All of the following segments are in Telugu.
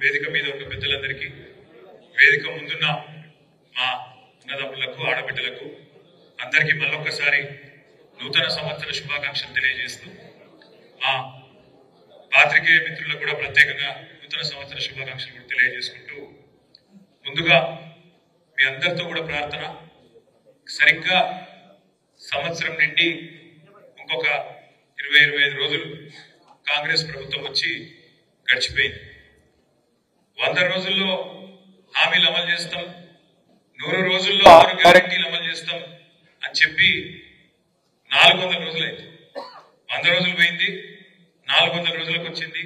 వేదిక మీద ఉన్న పెద్దలందరికీ, వేదిక ముందున్న మా అన్నదమ్ములకు, ఆడబిడ్డలకు అందరికీ మళ్ళొక్కసారి నూతన సంవత్సర శుభాకాంక్షలు తెలియజేస్తూ, మా పాత్రికేయ మిత్రులకు కూడా ప్రత్యేకంగా నూతన సంవత్సర శుభాకాంక్షలు కూడా తెలియజేసుకుంటూ, ముందుగా మీ అందరితో కూడా ప్రార్థన, సరిగ్గా సంవత్సరం నుండి ఇంకొక 20-25 రోజులు కాంగ్రెస్ ప్రభుత్వం వచ్చి గడిచిపోయింది. 100 రోజుల్లో హామీలు అమలు చేస్తాం, 100 రోజుల్లో 6 గ్యారెంటీలు అమలు చేస్తాం అని చెప్పి 400 రోజులైంది. 100 రోజులు పోయింది, 400 రోజులకు వచ్చింది.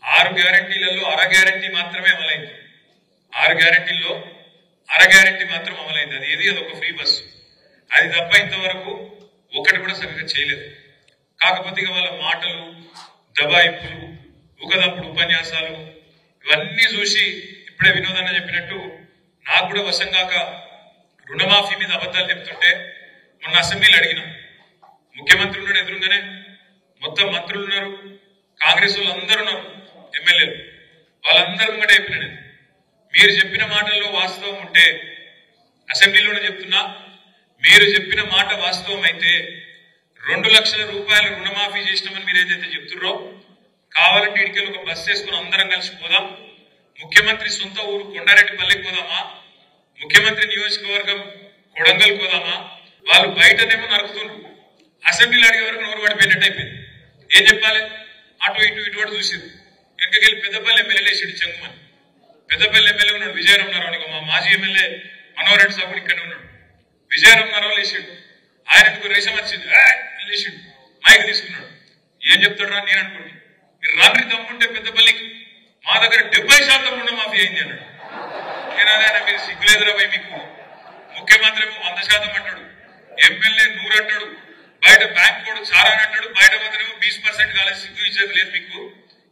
6 గ్యారెంటీలలో అర గ్యారెంటీ మాత్రమే అమలైంది. 6 గ్యారెంటీల్లో అర గ్యారెంటీ మాత్రం అమలైంది. అదొక ఫ్రీ బస్సు. అది తప్ప ఇంతవరకు ఒకటి కూడా సరిగ్గా చేయలేదు. కాకపోతే వాళ్ళ మాటలు, దబాయింపులు, ఊకదప్పుడు ఉపన్యాసాలు ఇవన్నీ చూసి ఇప్పుడే వినోదన్న చెప్పినట్టు నాకు కూడా వశం కాక రుణమాఫీ మీద అబద్ధాలు చెప్తుంటే మొన్న అసెంబ్లీలో అడిగిన, ముఖ్యమంత్రి ఉన్నాడు ఎదురుగానే, మొత్తం మంత్రులు ఉన్నారు, కాంగ్రెస్ వాళ్ళు అందరూ ఉన్నారు, ఎమ్మెల్యేలు, వాళ్ళందరూ కూడా చెప్పిన నేను, మీరు చెప్పిన మాటల్లో వాస్తవం ఉంటే, అసెంబ్లీలోనే చెప్తున్నా, మీరు చెప్పిన మాట వాస్తవం అయితే 2 లక్షల రూపాయల రుణమాఫీ చేసినామని మీరు ఏదైతే చెప్తున్నారో, కావాలంటే ఇడికెళ్ళి ఒక బస్సు వేసుకుని అందరం కలిసి పోదాం, ముఖ్యమంత్రి సొంత ఊరు కొండారెడ్డిపల్లికి పోదామా, ముఖ్యమంత్రి నియోజకవర్గం కొడంగల్ పోదామా, వాళ్ళు బయటనేమో నరుకుతున్నారు, అసెంబ్లీలో అడిగే వరకు నోరు పడిపోయినట్టు అయిపోయింది. ఏం చెప్పాలి, అటు ఇటు చూసారు. వెనకకెళ్ళి పెద్దపల్లి ఎమ్మెల్యే లేచాడు చెంగుమని, పెద్దపల్లి ఎమ్మెల్యే ఉన్నాడు విజయరామరావు, మా మాజీ ఎమ్మెల్యే మనోహర్ రెడ్డి సాబు ఇక్కడే ఉన్నాడు, విజయరామరావు లేచాడు, ఆయనకు రేషం వచ్చింది లేచాడు, మైక్ తీసుకున్నాడు, ఏం చెప్తాడు నేను అనుకోండి, మీరు రాత్రి దమ్ముంటే పెద్దపల్లికి మా దగ్గర 70% రుణమాఫీ అయింది అన్నాడు. నేను అదే, మీరు సిగ్గులేదురా పోయి, మీకు ముఖ్యమంత్రి 100% అంటాడు, ఎమ్మెల్యే 100 అంటాడు, బయట బ్యాంక్ కూడా చాలా అంటాడు, బయట పోతేనేమో 20% కాలేదు, సిగ్గు ఇచ్చేది లేదు మీకు,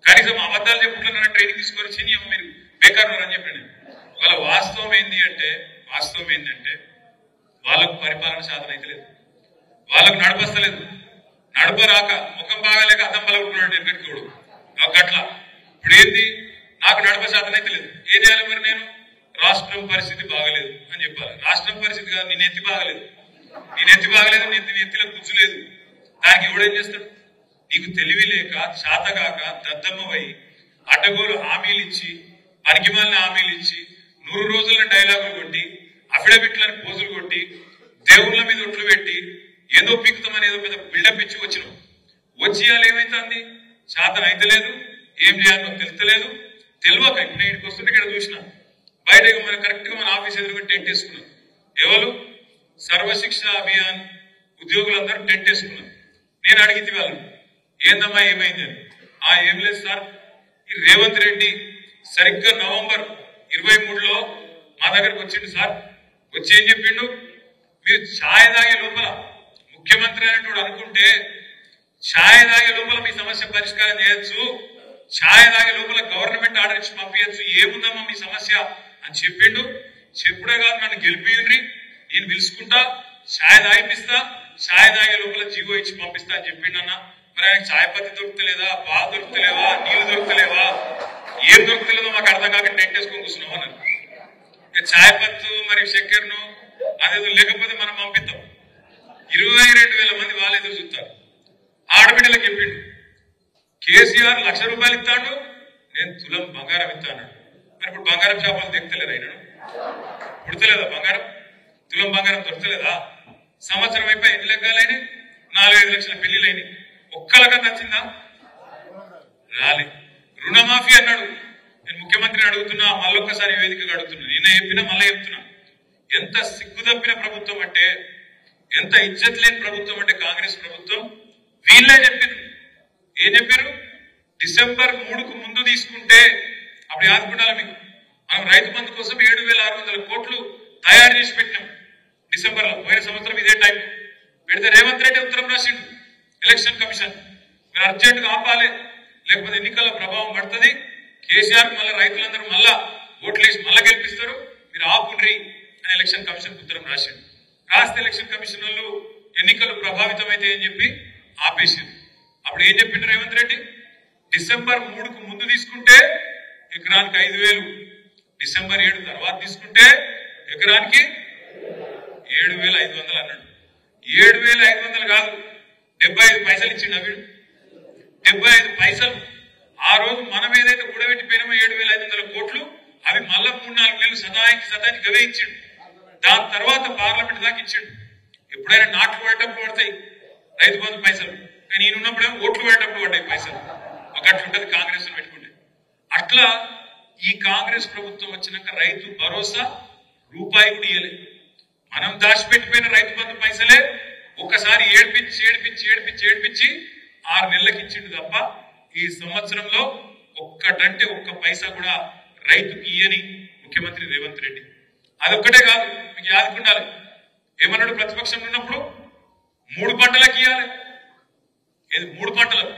కనీసం అబద్ధాలు చెప్పుకుంటున్నారని ట్రైనింగ్ తీసుకొని చిని మీరు బేకారు అని చెప్పాను. వాళ్ళ వాస్తవం ఏంటంటే వాళ్ళకు పరిపాలన సాధన అయితే లేదు, వాళ్ళకు నడపస్తలేదు, నడపరాక ముఖం బాగాలేక అద్దం పలుకుతున్నాడు ఎక్కడికి గట్ల. ఇప్పుడు ఏంది, నాకు నడప సాధన అయితే లేదు, ఏం చేయాలి మరి నేను, రాష్ట్రం పరిస్థితి బాగలేదు అని చెప్పాలి. రాష్ట్రం పరిస్థితి కాదు, నీ నెత్తి బాగలేదు, నెత్తిలో కూర్చులేదు, దానికి ఎవడేం చేస్తాడు, నీకు తెలివి లేక శాతగాక దద్దమ్మవై అడ్డగోలు హామీలు ఇచ్చి, పనికిమాలిన హామీలు ఇచ్చి, 100 రోజుల డైలాగులు కొట్టి, అఫిడవిట్లను పోజులు కొట్టి, దేవుళ్ళ మీద ఒట్లు పెట్టి, ఏదో పీకుతామని ఏదో పెద్ద బిల్డప్ ఇచ్చి వచ్చినాం. వచ్చి ఏమైతుంది, శాతం అయితే లేదు, ఏం చేయాలో తెలుస్తలేదు, తెలియక ఇప్పుడు ఇంటికి వస్తుంటే ఇక్కడ చూసినా బయట మనం కరెక్ట్ గా మన ఆఫీస్ ఎదురుగా టెంట్ వేసుకున్నాం. ఎవరు, సర్వశిక్ష అభియాన్ ఉద్యోగులందరూ టెంట్ వేసుకున్నారు. నేను అడిగింది వాళ్ళు, ఏందమ్మా ఏమైంది అని. ఏం లేదు సార్, ఈ రేవంత్ రెడ్డి సరిగ్గా నవంబర్ 23లో మా దగ్గరకు వచ్చిండు సార్, వచ్చి ఏం చెప్పిండు, మీరు ఛాయ్ తాగే లోపల ముఖ్యమంత్రి అనేటువంటి అనుకుంటే ఛాయ్ తాగే లోపల మీ సమస్య పరిష్కారం చేయొచ్చు, ఛాయ్ తాగే లోపల గవర్నమెంట్ ఆర్డర్ ఇచ్చి పంపించచ్చు, ఏముందమ్మా మీ సమస్య అని చెప్పిండు. చెప్పుడే కాదు, నన్ను గెలిపియండి, నేను పిలుచుకుంటా, ఛాయ్ తాగిపిస్తా, ఛాయ్ తాగే లోపల జీవో ఇచ్చి పంపిస్తా అని చెప్పిండు. అన్న మరి ఆయనకు ఛాయ్ పత్తి దొరుకుతలేదా, పాలు దొరుకుతలేవా, నీళ్లు దొరుకుతలేవా, ఏం దొరుకుతలేదో మాకు అర్థం కాక టెంట్ వేసుకొని కూర్చున్నాం అన్నారు. ఛాయ్ పత్తు మరి చక్కెరను అదేదో లేకపోతే మనం పంపిస్తాం. 22,000 మంది వాళ్ళు ఎదురు చూస్తారు. ఆడబిడ్డలకు చెప్పిండు, కేసీఆర్ ₹1,00,000 ఇస్తాడు, నేను తులం బంగారం ఇస్తాను. మరి ఇప్పుడు బంగారం చేపలు దిగుతలేదు, అయినాడు పుడతలేదా బంగారం, తులం బంగారం దొరకలేదా? సంవత్సరం అయిపోయి ఎన్ని లెగ్గాలైనాయి, 4-5 లక్షల పెళ్లిలైనాయి, ఒక్కలగా నచ్చిందా? రాలే. రుణమాఫీ అన్నాడు, నేను ముఖ్యమంత్రిని అడుగుతున్నా, మళ్ళొక్కసారి వేదికగా అడుగుతున్నా, నిన్న చెప్పినా మళ్ళీ చెప్తున్నా, ఎంత సిగ్గుదప్పిన ప్రభుత్వం అంటే, ఎంత ఇజ్జత్ లేని ప్రభుత్వం అంటే కాంగ్రెస్ ప్రభుత్వం. వీళ్ళే చెప్పారు, ఏం చెప్పారు, డిసెంబర్ 3కు ముందు తీసుకుంటే, అప్పుడు ఆదుకుంటాలి మీకు, మనం రైతు బంధు కోసం 7,600 కోట్లు తయారు చేసి పెట్టినాం డిసెంబర్లో, పోయిన సంవత్సరం ఇదే టైం పెడితే రేవంత్ రెడ్డి ఉత్తరం రాసిండు ఎలక్షన్ కమిషన్, మీరు అర్జెంటుగా ఆపాలి, లేకపోతే ఎన్నికల ప్రభావం పడుతుంది, కేసీఆర్ మళ్ళీ రైతులందరూ మళ్ళా ఓట్లేసి మళ్ళా గెలిపిస్తారు, మీరు ఆపుండ్రి అని ఎలక్షన్ కమిషన్ ఉత్తరం రాసిండు. రాస్తే ఎలక్షన్ కమిషన్ వాళ్ళు ఎన్నికలు ప్రభావితమైతే అని చెప్పి ఆపేసింది. అప్పుడు ఏం చెప్పిండు రేవంత్ రెడ్డి, డిసెంబర్ 3కు ముందు తీసుకుంటే ఎకరానికి 5,000, డిసెంబర్ 7 తర్వాత తీసుకుంటే ఎకరానికి 7,500 అన్నాడు. 7,500 కాదు, 75 పైసలు ఇచ్చిండు. వీడు 75 పైసలు. ఆ రోజు మనం ఏదైతే కూడబెట్టిపోయినామో 7,500 కోట్లు, అవి మళ్ళా 3-4 నెలలు సదానికి గవే ఇచ్చిండు. దాని తర్వాత పార్లమెంట్ దాకా ఇచ్చిండు. ఎప్పుడైనా నాట్లు పడేటప్పుడు పడతాయి రైతు బంధు పైసలు, కానీ ఈయనున్నప్పుడేమో ఓట్లు పడేటప్పుడు పడ్డాయి పైసలు. ఒకట్లుంటది కాంగ్రెస్ పెట్టుకుంటే. అట్లా ఈ కాంగ్రెస్ ప్రభుత్వం వచ్చినాక రైతు భరోసా రూపాయి కూడా ఇయ్యలేదు. మనం దాచిపెట్టిపోయిన రైతు బంధు పైసలే ఒక్కసారి ఏడిపించి 6 నెలలకు ఇచ్చిండు తప్ప ఈ సంవత్సరంలో ఒక్కటంటే ఒక్క పైసా కూడా రైతుకి ఇయ్యని ముఖ్యమంత్రి రేవంత్ రెడ్డి. అదొక్కటే కాదు, మీకు యాదుకుండాలి. ఏమన్నాడు ప్రతిపక్షం ఉన్నప్పుడు? 3 పంటలకు ఇయ్యాలి. ఏది 3 పంటలకు?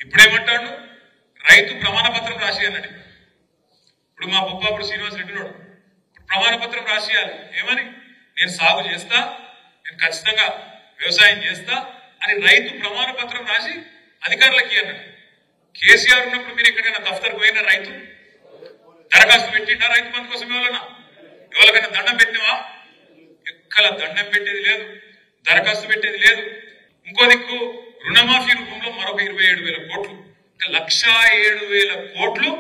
ఇప్పుడేమంటాడు? రైతు ప్రమాణ పత్రం రాసి అన్నాడు. ఇప్పుడు మా బొప్పాపుడు శ్రీనివాస్ రెడ్డి నాడు ఇప్పుడు ప్రమాణ పత్రం రాసియాలి. ఏమని? నేను సాగు చేస్తా, నేను ఖచ్చితంగా వ్యవసాయం చేస్తా అని రైతు ప్రమాణ పత్రం రాసి అధికారులకి అన్నాడు. కేసీఆర్ ఉన్నప్పుడు మీరు ఎక్కడికైనా దఫ్తర్కి పోయినా రైతు దరఖాస్తు పెట్టిండా? రైతు బంధు కోసం ఎవరికైనా దండం పెట్టినవా? ఎక్కడ దండం పెట్టేది లేదు, దరఖాస్తు పెట్టేది లేదు. ఇంకో దిక్కు రుణమాఫీ రూపంలో మరొక 27,000 కోట్లు, 1,07,000 కోట్లు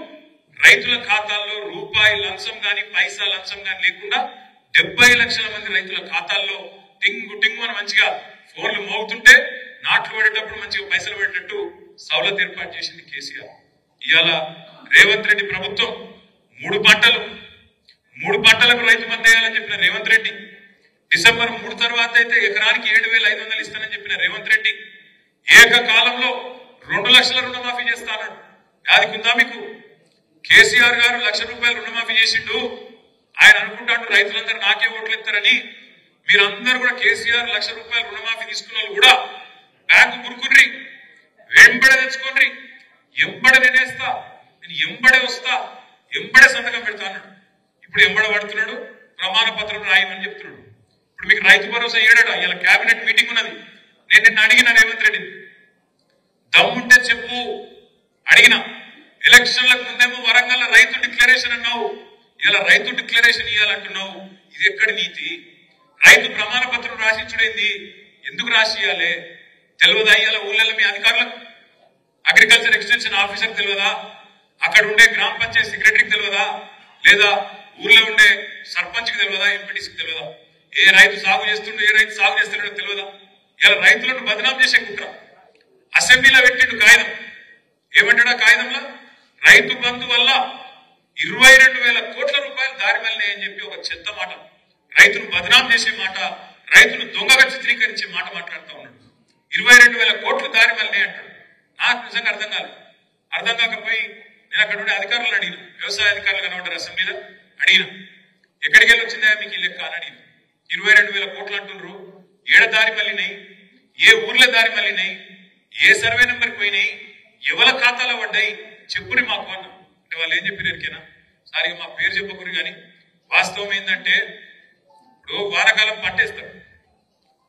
రైతుల ఖాతాల్లో రూపాయి లంచం గాని పైసా లంచం గాని లేకుండా 70 లక్షల మంది రైతుల ఖాతాల్లో టింగు అని మంచిగా ఫోన్లు మోగుతుంటే నాట్లు పడేటప్పుడు మంచిగా పైసలు పడేటట్టు సౌలత్ ఏర్పాటు చేసింది కేసీఆర్. ఇవాళ రేవంత్ రెడ్డి ప్రభుత్వం 3 పంటలకు రైతు బంధు వేయాలని చెప్పిన రేవంత్ రెడ్డి, డిసెంబర్ 3 తర్వాత అయితే ఎకరానికి 7,500 ఇస్తానని చెప్పిన రేవంత్ రెడ్డి ఏకకాలంలో 2 లక్షల రుణమాఫీ చేస్తాడు. యాదికుందా మీకు? కేసీఆర్ గారు 1,00,000 రూపాయలు రుణమాఫీ చేసిండు. ఆయన అనుకుంటాడు రైతులందరూ నాకే ఓట్లు ఇస్తారని. మీరందరూ కూడా కేసీఆర్ 1,00,000 రూపాయలు రుణమాఫీ తీసుకున్న వాళ్ళు కూడా బ్యాంకు మురుకుర్రి, వెంబడే తెచ్చుకోండి, ఎంబడే నేనేస్తా, నేను ఎంబడే వస్తా, ఎంబడే సంతకం పెడతాను. ఇప్పుడు ఎంబడ పడుతున్నాడు, ప్రమాణ పత్రం రాయమని చెప్తున్నాడు. ఇప్పుడు మీకు రైతు భరోసా ఏడాడు. ఇలా కేబినెట్ మీటింగ్ ఉన్నది. నేను నిన్న అడిగిన రేవంత్ రెడ్డిని, దమ్ముంటే చెప్పు. అడిగిన ఎలక్షన్లకు ముందేమో వరంగల్ రైతు డిక్లరేషన్ అన్నావు, ఇలా రైతు డిక్లరేషన్ ఇవ్వాలంటున్నావు. ఇది ఎక్కడి నీతి? రైతు ప్రమాణ పత్రం రాసించుడైంది, ఎందుకు రాసియాలే? తెలియదా? ఇవాళ ఊళ్ళలో మీ అధికారులకు, అగ్రికల్చర్ ఎక్స్టెన్షన్ ఆఫీసర్ తెలియదా? అక్కడ ఉండే గ్రామ పంచాయతీ సెక్రటరీకి తెలియదా? లేదా ఊర్లో ఉండే సర్పంచ్కి తెలియదా? ఎంపీటీసీకి తెలియదా? ఏ రైతు సాగు చేస్తుండో ఏ రైతు సాగు చేస్తున్నాడో తెలియదా? ఇలా రైతులను బదనాం చేసే కుట్ర అసెంబ్లీలో పెట్టిండు కాగితం. ఏమంటాడా కాగితంలో? రైతు బంధు వల్ల 22,000 కోట్ల రూపాయలు దారి మళ్ళినాయని చెప్పి ఒక చెత్త మాట, రైతును బదనాం చేసే మాట, రైతును దొంగగా చిత్రీకరించే మాట మాట్లాడుతూ ఉన్నాడు. 22,000 కోట్లు దారి మళ్ళీ అంటాడు. నాకు నిజంగా అర్థం కాలేదు. అర్థం కాకపోయి నేను అక్కడ ఉండే అధికారులను అడిగిన, వ్యవసాయ అధికారులు కనబడ్డారు అసెంబ్లీలో, అడిగిన ఎక్కడికి వెళ్ళి వచ్చిందా మీకు ఈ లెక్క అని అడిగిన. 22,000 కోట్లు అంటున్నారు, ఏడ దారి మళ్ళినాయి, ఏ ఊర్ల దారి మళ్ళినాయి, ఏ సర్వే నెంబర్కి పోయినాయి, ఎవరి ఖాతాలో పడ్డాయి చెప్పుని మాకు అన్న. అంటే వాళ్ళు ఏం చెప్పారు ఎరికేనా? సారిగా మా పేరు చెప్పకూరు, కానీ వాస్తవం ఏంటంటే ఇప్పుడు వానాకాలం పట్టేస్తారు.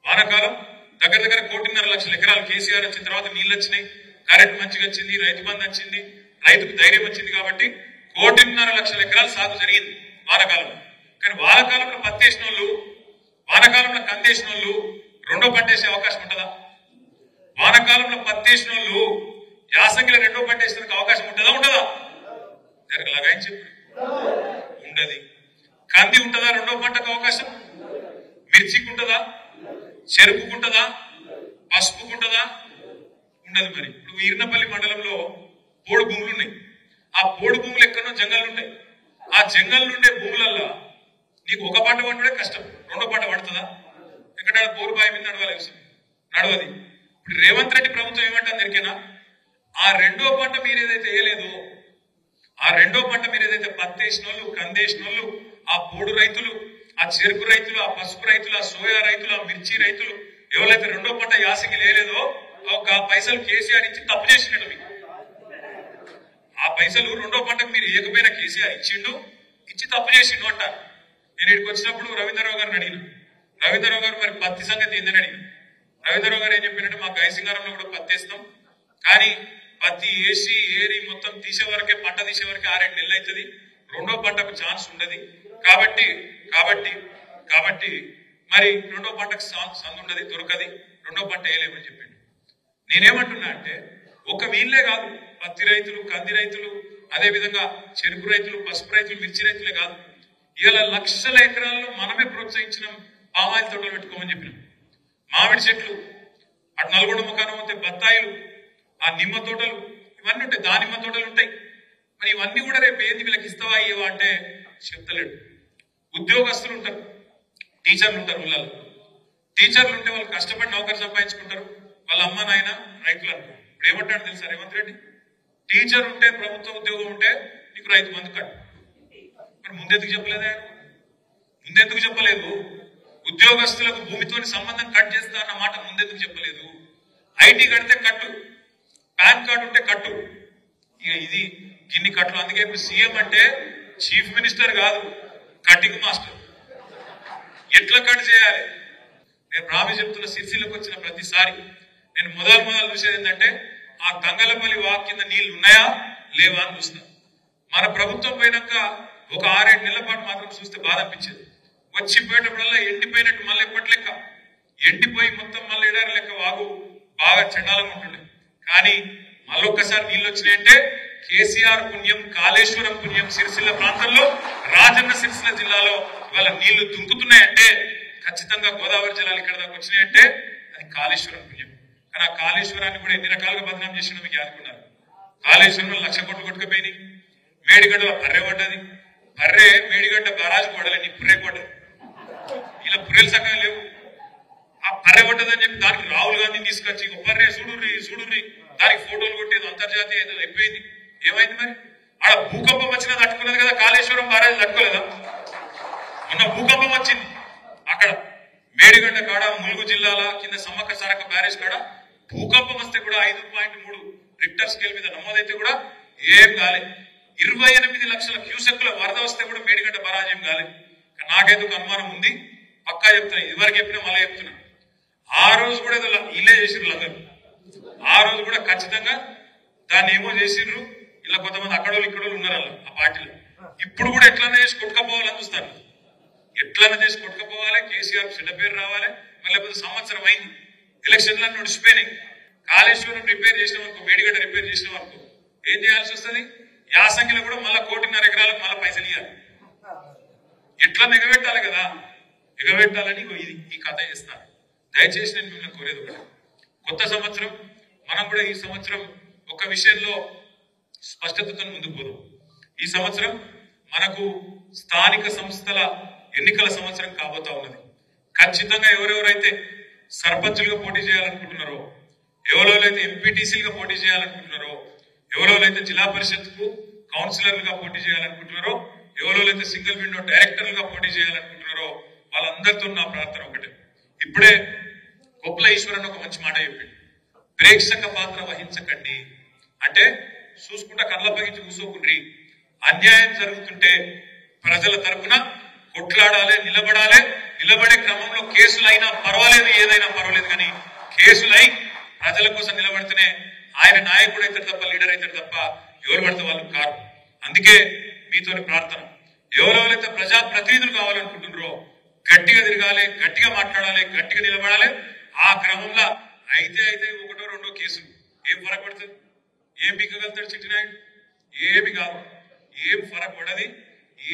వానాకాలం దగ్గర 1.5 లక్షల ఎకరాలు కేసీఆర్ వచ్చిన తర్వాత నీళ్ళు వచ్చినాయి, కరెంట్ మంచిగా వచ్చింది, రైతు బంధు వచ్చింది, రైతుకు ధైర్యం వచ్చింది కాబట్టి 1.5 లక్షల ఎకరాలు సాగు జరిగింది వానాకాలంలో. కానీ వానాకాలంలో పత్తేసిన వాళ్ళు, వానాకాలంలో కందేసిన వాళ్ళు రెండో పంట వేసే అవకాశం ఉంటుందా? వానాకాలంలో పత్తేసిన వాళ్ళు యాసంగిలో రెండో పంట వేసేందుకు అవకాశం ఉంటుందా? ఉండదా? జరగలాగా చెప్పు ఉండదు. కంది ఉంటుందా రెండో పంటకు అవకాశం? మిర్చికి ఉంటుందా? చెరుకుకుంటుందా? పసుపుకుంటుందా? ఉండదు. మరి ఇప్పుడు ఈర్నపల్లి మండలంలో పోడు భూములు ఉన్నాయి. ఆ పోడు భూములు ఎక్కడో జంగళ్ళు ఉంటాయి. ఆ జంగళ్ళు ఉండే భూములల్లో నీకు ఒక పంట పండుడే కష్టం, రెండో పంట పడుతుందా? ఎక్కడ పోరుబాయి మీద నడవది. ఇప్పుడు రేవంత్ రెడ్డి ప్రభుత్వం ఏమంటుంది ఎరికేనా? ఆ రెండో పంట మీరు ఏదైతే వేయలేదో, ఆ రెండో పంట మీరు ఏదైతే పత్తేసిన వాళ్ళు, కందేసిన వాళ్ళు, ఆ పోడు రైతులు, ఆ చెరుకు రైతులు, ఆ పసుపు రైతులు, ఆ సోయా రైతులు, ఆ మిర్చి రైతులు ఎవరైతే రెండో పంట యాసకి లేలేదో ఒక పైసలు కేసీఆర్ ఇచ్చి తప్పు చేసినట్టు. మీకు ఆ పైసలు రెండో పంటకు మీరు ఏకపోయినా కేసీఆర్ ఇచ్చిండు, ఇచ్చి తప్పు చేసిండు అంటారు. నేను ఇక్కడికి వచ్చినప్పుడు రవీంద్రరావు గారిని అడిగిన, రవీంద్రరావు గారు మరి పత్తి సంగతి ఏందని అడిగిన. రవీంద్రరావు గారు ఏం చెప్పినట్టు, మా గాయసింగారంలో కూడా పత్తి వేస్తాం, కానీ పత్తి వేసి ఏరి మొత్తం తీసే వరకే పంట తీసే వరకే 6-7 నెలలు అవుతుంది. రెండో పంటకు ఛాన్స్ ఉండదు. కాబట్టి కాబట్టి కాబట్టి మరి రెండో పంటకు సందు ఉండదు, దొరకది, రెండో పంట వేయలేమని చెప్పిండు. నేనేమంటున్నా అంటే ఒక వీళ్ళే కాదు, పత్తి రైతులు, కంది రైతులు, అదేవిధంగా చెరుకు రైతులు, పసుపు రైతులు, మిర్చి రైతులే కాదు, ఇలా లక్షల ఎకరాల్లో మనమే ప్రోత్సహించిన పామాయిల్ తోటలు పెట్టుకోమని చెప్పినాం. మామిడి చెట్లు, అటు నల్గొండ ముఖానం పోతే బత్తాయిలు, ఆ నిమ్మ తోటలు, ఇవన్నీ ఉంటాయి, దానిమ్మ తోటలు ఉంటాయి. మరి ఇవన్నీ కూడా రేపు ఏంది వీళ్ళకి ఇస్తావా ఇవ్వవా అంటే చెప్తలేడు. ఉద్యోగస్తులు ఉంటారు, టీచర్లు ఉంటారు, ఊళ్ళలో టీచర్లు ఉంటే వాళ్ళు కష్టపడి నౌకరు సంపాదించుకుంటారు, వాళ్ళ అమ్మ నాయన రైతులు అనుకో. ఇప్పుడు ఏమంటాడు తెలుసా రేవంత్ రెడ్డి, టీచర్ ఉంటే ప్రభుత్వ ఉద్యోగం ఉంటే నీకు రైతు బంధు కట్టు. మరి ముందెందుకు చెప్పలేదా? ముందెందుకు చెప్పలేదు? ఉద్యోగస్తులకు భూమితోని సంబంధం కట్ చేస్తా అన్న మాట ముందెందుకు చెప్పలేదు? ఐటీ కడితే కట్టు, పాన్ కార్డు ఉంటే కట్టు, ఇక ఇది గిన్ని కట్లు. అందుకే ఇప్పుడు సీఎం అంటే చీఫ్ మినిస్టర్ కాదు, కటింగ్ మాస్టర్. ఎట్లా కట్ చేయాలి? నేను ప్రామిస్ చెప్తున్న, సిరిసిల్లకు వచ్చిన ప్రతిసారి నేను మొదలు చూసేది ఏంటంటే ఆ గంగలపల్లి వాక్ కింద నీళ్లు ఉన్నాయా లేవా అని చూస్తా. మన ప్రభుత్వం పోయినాక ఒక 6-7 నెలల పాటు మాత్రం చూస్తే బాధ అనిపించేది. వచ్చిపోయేటప్పుడల్లా ఎండిపోయినట్టు మళ్ళీ ఎప్పటి లెక్క ఎండిపోయి మొత్తం మళ్ళీ ఎడారి లెక్క వాగు బాగా చండాలంగా ఉంటుండే. కానీ మళ్ళొక్కసారి నీళ్ళు వచ్చినాయంటే కేసీఆర్ పుణ్యం, కాళేశ్వరం పుణ్యం, సిరిసిల్ల ప్రాంతంలో, రాజన్న సిరిసిల్ల జిల్లాలో ఇవాళ నీళ్లు దుంకుతున్నాయంటే ఖచ్చితంగా గోదావరి జలాలు ఇక్కడ దాకా వచ్చినాయంటే అది కాళేశ్వరం పుణ్యం. కానీ ఆ కాళేశ్వరాన్ని కూడా ఎన్ని రకాలుగా బదనాం చేసినా మీకు అనుకున్నారు. కాళేశ్వరంలో 1,00,000 కోట్లు కొట్టుకుపోయినాయి. మేడిగడ్డలో బర్రె పడ్డది, బర్రె మేడిగడ్డ బరాజు పడలే, నీ పుర్రే పడ్డది. ఇలా పుర్రెలు సక్కగా లేవు. ఆ బర్రె పడ్డదని చెప్పి దానికి రాహుల్ గాంధీని తీసుకొచ్చి బర్రె చూడుర్రి చూడుర్రి దానికి ఫోటోలు కొట్టేది అంతర్జాతీయ ఏదో అయిపోయింది. ఏమైంది మరి? ఆడ భూకంపం వచ్చినా తట్టుకున్నది కదా, కాళేశ్వరం బరాజు తట్టుకోలేదా? మొన్న భూకంపం వచ్చింది అక్కడ మేడిగడ్డ కాడ, ములుగు జిల్లాల కింద సమ్మక్క సారక్క బ్యారేజ్ కాడ భూకంపం వస్తే కూడా 5.3 రిక్టర్ స్కేల్ మీద నమోదైతే కూడా ఏం కాలే. 28 లక్షల క్యూసెక్ల వరద వస్తే కూడా మేడిగడ్డ బరాజ్ ఏం కాలేదు. నాకెందుకు అనుమానం ఉంది, పక్కా చెప్తున్నా, ఇదివరకు చెప్పినా మళ్ళీ చెప్తున్నా. ఆ రోజు కూడా ఏదో ఇల్లే చేసిర్రు అందరూ. ఆ రోజు కూడా ఖచ్చితంగా దాన్ని ఏమో చేసిర్రు. ఇలా కొంతమంది అక్కడోళ్ళు ఇక్కడోళ్ళు ఉన్నారు ఆ పార్టీలో. ఇప్పుడు కూడా ఎట్లన్నా చేసి కొట్టుకపోవాలని చూస్తారు. ఎట్లన్నా చేసి కొట్టుకపోవాలి, కేసీఆర్ చెడ్డ పేరు రావాలి. లేకపోతే సంవత్సరం అయింది, ఎలక్షన్లను నడిచిపోయినాయి. కాళేశ్వరం రిపేర్ చేసిన వరకు, మేడిగడ్డ రిపేర్ చేసిన వరకు ఏం చేయాల్సి వస్తుంది? యాసంగిలో కూడా మళ్ళీ 1.5 ఎకరాలకు మళ్ళీ పైసలు ఇవ్వాలి. ఎట్లా ఎగబెట్టాలి కదా, ఎగబెట్టాలని ఇది ఈ కథ చేస్తాను. దయచేసి నేను మిమ్మల్ని కోరేది ఒకటి, కొత్త సంవత్సరం మనం కూడా ఈ సంవత్సరం ఒక విషయంలో స్పష్టతతో ముందుకు పోదాం. ఈ సంవత్సరం మనకు స్థానిక సంస్థల ఎన్నికల సంవత్సరం కాబోతా ఉన్నది. ఖచ్చితంగా ఎవరెవరైతే సర్పంచులుగా పోటీ చేయాలనుకుంటున్నారో, ఎవరెవరైతే ఎంపీటీసీలుగా పోటీ చేయాలనుకుంటున్నారో, ఎవరెవరైతే జిల్లా పరిషత్కు కౌన్సిలర్లుగా పోటీ చేయాలనుకుంటున్నారో, ఎవరెవరైతే సింగిల్ విండో డైరెక్టర్లుగా పోటీ చేయాలనుకుంటున్నారో వాళ్ళందరితో నా ప్రార్థన ఒకటే. ఇప్పుడే కొప్పుల ఈశ్వరన్ ఒక మంచి మాట చెప్పింది, ప్రేక్షక పాత్ర వహించకండి అంటే చూసుకుంటా కళ్ళప్పగించి కూసోకుండ్రి. అన్యాయం జరుగుతుంటే ప్రజల తరఫున కొట్లాడాలి, నిలబడాలి. నిలబడే క్రమంలో కేసులైనా పర్వాలేదు, ఏదైనా పర్వాలేదు, కానీ కేసులై ప్రజల కోసం నిలబడితేనే ఆయన నాయకుడు అవుతాడు తప్ప, లీడర్ అవుతాడు తప్ప ఎవరు పడితే వాళ్ళు కాదు. అందుకే మీతో ప్రార్థన, ఎవరెవరైతే ప్రజాప్రతినిధులు కావాలనుకుంటున్నారో గట్టిగా తిరగాలి, గట్టిగా మాట్లాడాలి, గట్టిగా నిలబడాలి. ఆ క్రమంలో అయితే 1-2 కేసులు ఏం ఫరక్ పడుతుంది? ఏం బిగ్గగలుగుతాడు చిట్టినాయుడు? ఏమి కాదు, ఏం ఫరక్ పడది,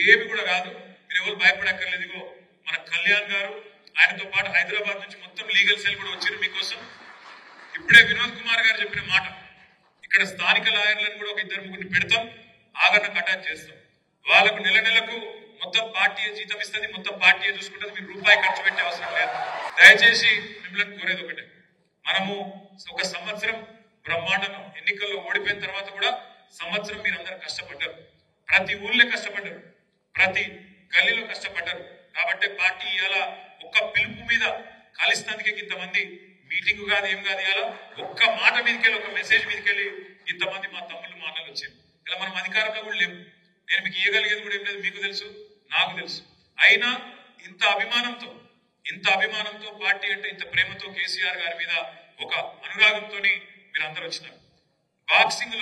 ఏమి కూడా కాదు. మీరు ఎవరు భయపడక్కర్లేదు. ఇగో మన కళ్యాణ్ గారు, ఆయనతో పాటు హైదరాబాద్ నుంచి మొత్తం లీగల్ సెల్ కూడా వచ్చారు మీకోసం. ఇప్పుడే వినోద్ కుమార్ గారు చెప్పిన మాట, ఇక్కడ స్థానిక లాయర్లను కూడా ఒక 2-3 పెడతాం, ఆగరణకు అటాచ్ చేస్తాం. వాళ్ళకు నెలకు మొత్తం పార్టీ జీతం ఇస్తుంది, మొత్తం పార్టీ చూసుకుంటుంది. మీరు రూపాయి ఖర్చు పెట్టే అవసరం లేదు. దయచేసి మిమ్మల్ని కోరేది ఒకటే, మనము ఒక సంవత్సరం బ్రహ్మాండంగా ఎన్నికల్లో ఓడిపోయిన తర్వాత కూడా సంవత్సరం మీరందరూ కష్టపడ్డారు, ప్రతి ఊళ్ళో కష్టపడ్డారు, ప్రతి గల్లీలో కష్టపడ్డారు. కాబట్టి పార్టీ ఇవాళ ఒక్క పిలుపు మీద కలిసినందుకే ఇంతమంది మీటింగ్ కాదు, ఏం కాదు, ఇవాళ ఒక్క మాట మీదకెళ్ళి, ఒక మెసేజ్ మీదకెళ్ళి ఇంతమంది మా తమ్ముళ్ళు మా అన్నలు వచ్చారు. ఇలా మనం అధికారంలో కూడా లేవు. నేను మీకు ఇవ్వగలిగేది కూడా ఏం లేదు, మీకు తెలుసు, నాకు తెలుసు. అయినా ఇంత అభిమానంతో పార్టీ అంటే ఇంత ప్రేమతో కేసీఆర్ గారి మీద ఒక అనురాగంతో మీరు అందరూ వచ్చినారు. బాక్సింగ్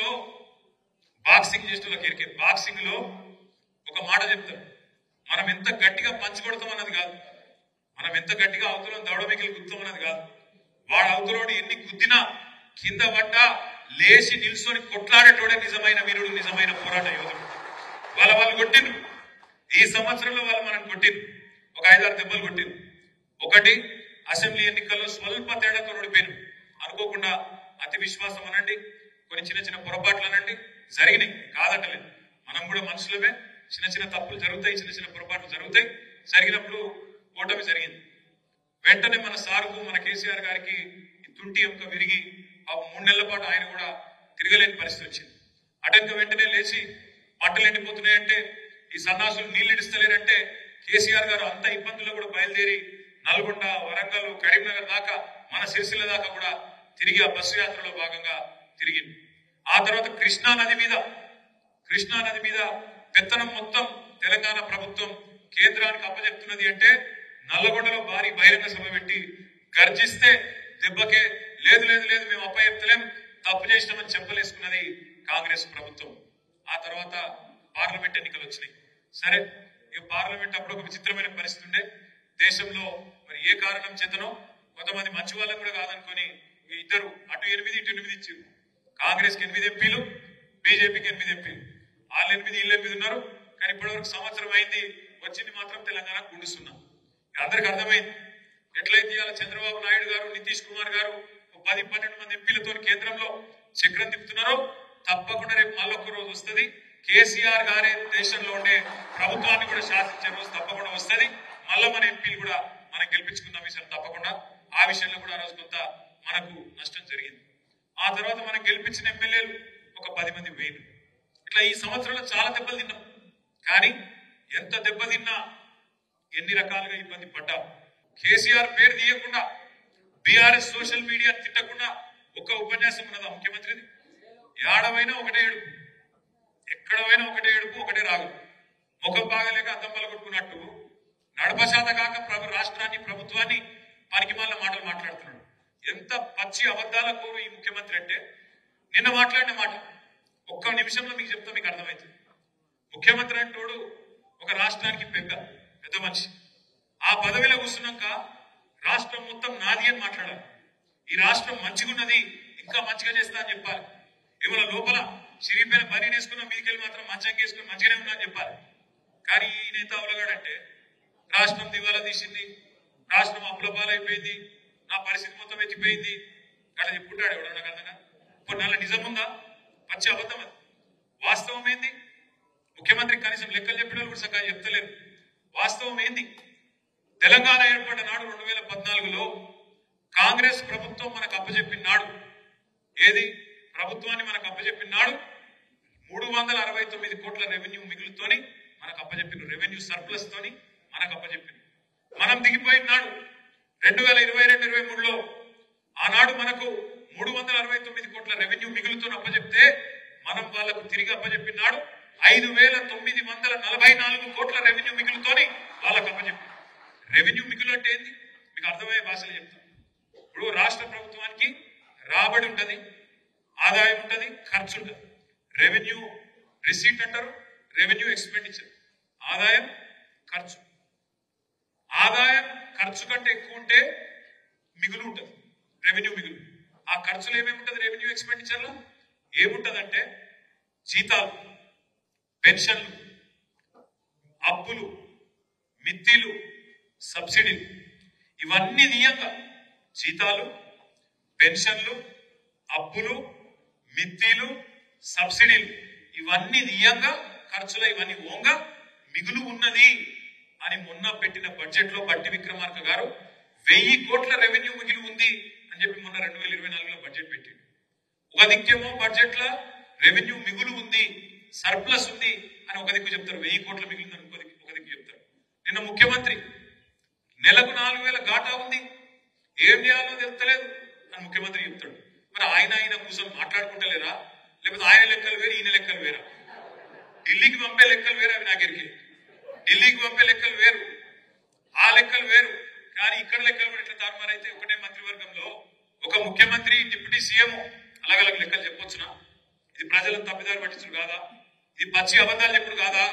చేసిన క్రికెట్ బాక్సింగ్ లో ఒక మాట చెప్తారు, మనం ఎంత గట్టిగా పంచుకొడతాం అన్నది కాదు, మనం ఎంత గట్టిగా అవతల దౌడమిగిలి గుద్దాం అన్నది కాదు, వాడు అవతలోడు ఎన్ని గుద్దినా కింద పడ్డా లేచి నిల్చొని కొట్లాడేటోడే నిజమైన వీరుడు, నిజమైన పోరాట యోధుడు. వాళ్ళు కొట్టిండ్రు, ఈ సంవత్సరంలో వాళ్ళు మనం కొట్టిండ్రు, ఒక 5-6 దెబ్బలు కొట్టిండ్రు. ఒకటి అసెంబ్లీ ఎన్నికల్లో స్వల్ప తేడాతో ఓడిపోయారు, అనుకోకుండా అతి విశ్వాసం అనండి, కొన్ని చిన్న చిన్న పొరపాట్లు అనండి జరిగినాయి, కాదటలేదు. మనం కూడా మనుషులమే, చిన్న చిన్న తప్పులు జరుగుతాయి, చిన్న చిన్న పొరపాట్లు జరుగుతాయి. జరిగినప్పుడు ఓటమి జరిగింది. వెంటనే మన సార్కు, మన కేసీఆర్ గారికి తుంటి ఎముక విరిగి ఆ 3 నెలల పాటు ఆయన కూడా తిరగలేని పరిస్థితి వచ్చింది. అటెంక వెంటనే లేచి పంటలు ఎండిపోతున్నాయంటే, ఈ సన్నాసులు నీళ్లు ఇడిస్తలేరంటే కేసీఆర్ గారు అంత ఇబ్బందుల్లో కూడా బయలుదేరి నల్గొండ, వరంగల్, కరీంనగర్ దాకా, మన సిరిసిల్ల దాకా కూడా తిరిగి ఆ బస్సు యాత్రలో భాగంగా తిరిగింది. ఆ తర్వాత కృష్ణా నది మీద పెత్తనం మొత్తం తెలంగాణ ప్రభుత్వం కేంద్రానికి అప్పచెప్తున్నది అంటే నల్లగొండలో భారీ బహిరంగ సభ పెట్టి గర్జిస్తే దెబ్బకే లేదు మేము అప్పచెప్తలేం, తప్పు చేసినామని చెప్పలేసుకున్నది కాంగ్రెస్ ప్రభుత్వం. ఆ తర్వాత పార్లమెంట్ ఎన్నికలు వచ్చినాయి. సరే, ఈ పార్లమెంట్ అప్పుడు ఒక విచిత్రమైన పరిస్థితి ఉండే దేశంలో. మరి ఏ కారణం చేతనో కొంతమంది మంచి వాళ్ళని కూడా కాదనుకొని ఇద్దరు అటు 8 ఇటు 8 ఇచ్చారు. కాంగ్రెస్ కి 8 ఎంపీలు, బీజేపీకి 8 ఎంపీలు. వాళ్ళు 8 వీళ్ళు 8 ఉన్నారు. కానీ ఇప్పటివరకు సంవత్సరం అయింది, వచ్చింది మాత్రం తెలంగాణ గుండుస్తున్నాం. అందరికి అర్థమైంది ఎట్లయితే ఇవాళ చంద్రబాబు నాయుడు గారు, నితీష్ కుమార్ గారు 10-12 మంది ఎంపీలతో కేంద్రంలో చక్రం తిప్పుతున్నారో, తప్పకుండా రేపు మళ్ళొక్క రోజు వస్తుంది. కేసీఆర్ గారే దేశంలో ఉండే ప్రభుత్వాన్ని కూడా శాసించే రోజు తప్పకుండా వస్తుంది. మళ్ళా మన ఎంపీలు కూడా మనం గెలిపించుకున్న విషయం తప్పకుండా, ఆ విషయంలో కూడా ఆ రోజు కొంత మనకు నష్టం జరిగింది. ఆ తర్వాత మనం గెలిపించిన ఎమ్మెల్యేలు ఒక 10 మంది వేలు. ఇట్లా ఈ సంవత్సరంలో చాలా దెబ్బలు తిన్నాం. కానీ ఎంత దెబ్బ తిన్నా, ఎన్ని రకాలుగా ఇబ్బంది పడ్డా, కేసీఆర్ పేరు తీయకుండా, బీఆర్ఎస్ సోషల్ మీడియా తిట్టకుండా ఒక్క ఉపన్యాసం ఉన్నదా ముఖ్యమంత్రిది? ఏడవైనా ఒకటే ఏడుపు, ఎక్కడవైనా ఒకటే ఏడుపు, ఒకటే రాగు. ముఖం బాగలేక అద్దం పలగొట్టుకున్నట్టు నడపశాత కాక రాష్ట్రాన్ని, ప్రభుత్వాన్ని పనికి మాల మాటలు మాట్లాడుతున్నాడు. ఎంత పచ్చి అబద్ధాల కోరు ఈ ముఖ్యమంత్రి అంటే, నిన్న మాట్లాడిన మాట ఒక్క నిమిషంలో మీకు చెప్తా, మీకు అర్థమవుతుంది. ముఖ్యమంత్రి అంటోడు ఒక రాష్ట్రానికి పెద్ద మనిషి. ఆ పదవిలో కూర్చున్నాక రాష్ట్రం మొత్తం నాది అని మాట్లాడాలి. ఈ రాష్ట్రం మంచిగున్నది, ఇంకా మంచిగా చేస్తా అని చెప్పాలి. ఏమైనా లోపల చిరిగిపోయిన పని వేసుకున్న మీదికెళ్ళి మాత్రం మంచం వేసుకుని మంచిగానే ఉన్నా అని చెప్పాలి. కానీ ఈ నేత అవలగాడంటే రాష్ట్రం దివాలా తీసింది, రాష్ట్రం అప్పుల పాలైపోయింది, నా పరిస్థితి మొత్తం ఎత్తిపోయింది అట్లా చెప్పుకుంటాడు. ఎవడన్నా కదన్నా ఇప్పుడు నెల నిజం ఉందా? పచ్చి అబద్ధం అది. వాస్తవం ఏంది? ముఖ్యమంత్రి కనీసం లెక్కలు చెప్పిన కూడా సరిగ్గా చెప్తలేరు. వాస్తవం ఏంది? తెలంగాణ ఏర్పడ్డ నాడు 2014లో కాంగ్రెస్ ప్రభుత్వం మనకు అప్పచెప్పిన నాడు, ఏది ప్రభుత్వాన్ని మనకు అప్పచెప్పిన నాడు 369 కోట్ల రెవెన్యూ మిగులుతోని మనకు అప్పచెప్పిన, రెవెన్యూ సర్ప్లస్ తోని మనకు అప్పచెప్పింది. మనం దిగిపోయిన నాడు 2022-23లో ఆనాడు మనకు 369 కోట్ల రెవెన్యూ మిగులుతో అప్పచెప్తే, మనం వాళ్లకు తిరిగి అప్పచెప్పిన నాడు 5,944 కోట్ల రెవెన్యూ మిగులుతోని వాళ్ళకు అప్పచెప్పింది. రెవెన్యూ మిగులు అంటే ఏంది మీకు అర్థమయ్యే భాషలో చెప్తాను. ఇప్పుడు రాష్ట్ర ప్రభుత్వానికి రాబడి ఉంటది, ఆదాయం ఉంటది, ఖర్చు ఉంటది. రెవెన్యూ రిసీట్ అంటారు, రెవెన్యూ ఎక్స్పెండిచర్. ఆదాయం, ఖర్చు. ఆదాయం ఖర్చు కంటే ఎక్కువ ఉంటే మిగులు ఉంటుంది, రెవెన్యూ మిగులు. ఆ ఖర్చులు ఏమేమి ఉంటుంది రెవెన్యూ ఎక్స్పెండిచర్ లో? ఏముంటదంటే జీతాలు, పెన్షన్లు, అప్పులు, మిత్తిలు, సబ్సిడీలు, ఇవన్నీ తీయంగా జీతాలు, పెన్షన్లు, అప్పులు, మిత్తిలు, సబ్సిడీలు ఇవన్నీ తీయంగా, ఖర్చులు ఇవన్నీ ఓంగా మిగులు ఉన్నది అని మొన్న పెట్టిన బడ్జెట్ లో బట్టి విక్రమార్క గారు 1000 కోట్ల రెవెన్యూ మిగిలి ఉంది అని చెప్పి మొన్న 2024లో బడ్జెట్ పెట్టింది. ఒక దిక్కేమో బడ్జెట్ లో రెవెన్యూ మిగులు ఉంది, సర్ప్లస్ ఉంది అని ఒక దిక్కు చెప్తారు, 1000 కోట్ల మిగిలిందని ఒక దిక్కు చెప్తారు. నిన్న ముఖ్యమంత్రి నెలకు 4,000 ఘాటా ఉంది, ఏం చేయాలో తెలుస్తలేదు అని ముఖ్యమంత్రి చెప్తాడు. మరి ఆయన కూర్చొని మాట్లాడుకుంటలేరా? లేకపోతే ఆయన లెక్కలు వేరు, ఈయన లెక్కలు వేరా? ఢిల్లీకి పంపే లెక్కలు వేరు, అవి నాకెరికి. ఢిల్లీకి పంపే లెక్కలు వేరు, ఆ లెక్కలు వేరు. కానీ ఇక్కడ లెక్కలు కూడా ఇట్లా తారుమారైతే ఒకటే మంత్రివర్గంలో ఒక ముఖ్యమంత్రి, డిప్యూటీ సీఎం అలగలగ లెక్కలు చెప్పొచ్చునా? ఇది ప్రజలను తప్పిదారి పట్టించుడు కాదా? ఇది పచ్చి అబద్ధాలు చెప్పుడు కాదా?